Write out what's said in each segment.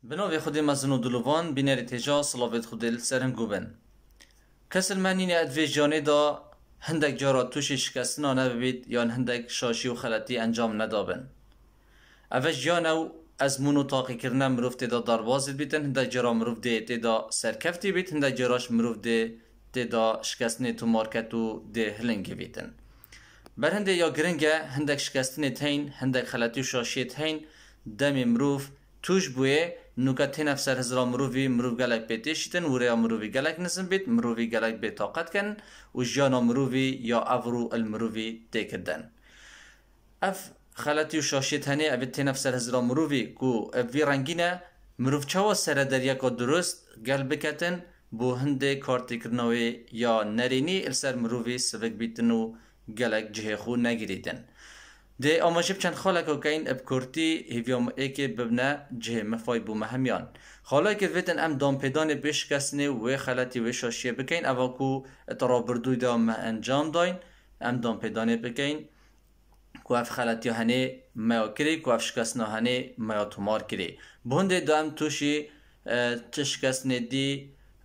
بناوی خودی مزن و دلوان بینری تجا صلابت خودی سرن گوبن کسل معنی ادوی جانه دا هندک جارا توشی شکستنا نبید یا هندک شاشی و خلطی انجام ندابن اوش جانو از منو تاقی کرنه مروف تیدا داربازید بیتن هندک جارا مروف دی تیدا سرکفتی بیت هندک جاراش مروف دی تیدا شکستنی تو مارکتو دی هلنگی بیتن بر هنده یا گرنگه هندک شکستنی تین هندک خلطی و شاشی تین دم مروف توش بوی نوکت نفسر هزرا مروفی مروف گلک بیتیشتن و ریا مروفی گلک نزن بیت مروفی گلک بی طاقت کن و جانا مروفی یا افرو المروفی دیکردن اف خلطی و شاشیت هنه اوید نفسر هزرا مروفی کو وی رنگینه مروف چوا سر دریا که درست گل بکتن بو هنده کارتی کرنوی یا نرینی السر مروفی سوک بیتن و گلک جه خو نگیریدن ده آماجب چند خاله که کین اب کرتی هیویام ایک ببنه جه مفای بو مهمیان خاله که ویتن ام دام پیدان بیش کسنه و خلطی و شاشیه بکین اوا کو ترابردوی دا مه انجام داین ام دام پیدانه بکین کو اف خلطی هنه میا کری کو اف شکسنا هنه میا تومار کری بونده دا ام توشی چه شکسنه دی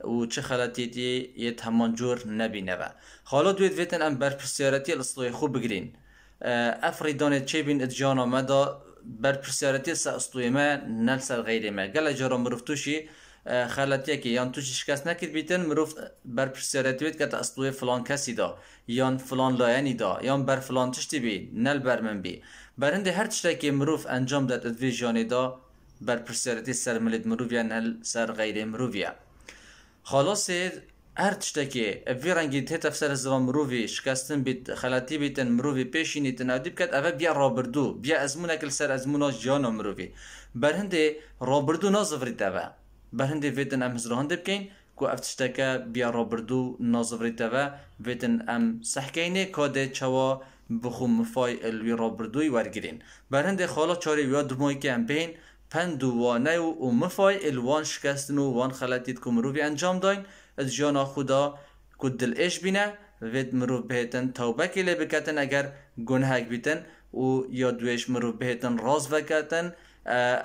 و چه خلطی دی یه همان جور نبینه با خاله دوید ویتن ام برپرسیارتی الاصلاحی خوب بگرین افریدانه چه بین ادجانا مدا بر پرسیارتی سا اسطوی ما نلسر غیری ما گل جارا مروفتوشی خلطیه که یان توشی شکست نکرد بیتن مروفت بر پرسیارتی وید که تا اسطوی فلان کسی دا یان فلان لاینی دا یان بر فلان تشتی بی نل بر من بی برنده هر تشتی که مروف انجام داد ادوی جانی دا بر پرسیارتی سر ملید مروفیا نل سر غیری مروفیا خلاصه هر تشتکی وی رنگی ته تفسیر زرا مروفی شکستن بیت خلاتی بیتن مروفی پیشینی تنادیب کد اوه بیا رابردو بیا ازمونه کل سر ازمونا جانا مروفی برهنده رابردو نازفریت اوه برهنده ویتن ام هزرهنده بکین کو اف تشتکه بیا رابردو نازفریت اوه ویتن ام سحکینه کاده چوا بخو مفای الوی رابردوی ورگرین برهنده خالا چاری ویا درمایی که ام بین پندو وانه و مفای الوان شکستن و وان خلاتیت کو مروفی انجام داین از جانا خدا کد دل ایش بینه وید مروف بهتن توبه کلی بکتن اگر گناهک بیتن و یا دویش مروف بهتن راز بکتن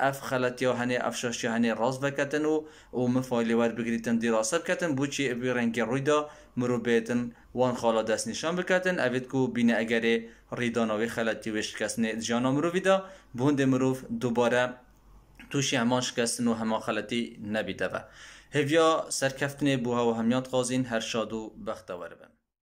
اف خلطی هنه افشاشی هنه راز بکتن و مفایلی ور بگریتن دراسه بکتن بوچی ابی رنگی رویدا مروف بهتن وان خالا دست نشان بکتن اوید کو بینه اگر ریدانوی خلطی وش کسنه جانا مروفی دا بوند مروف دوباره توشی همان شکستن و همان خلطی نبیده و هفیا سرکفتنه بوها و همیات غازین هر شاد و بختور بن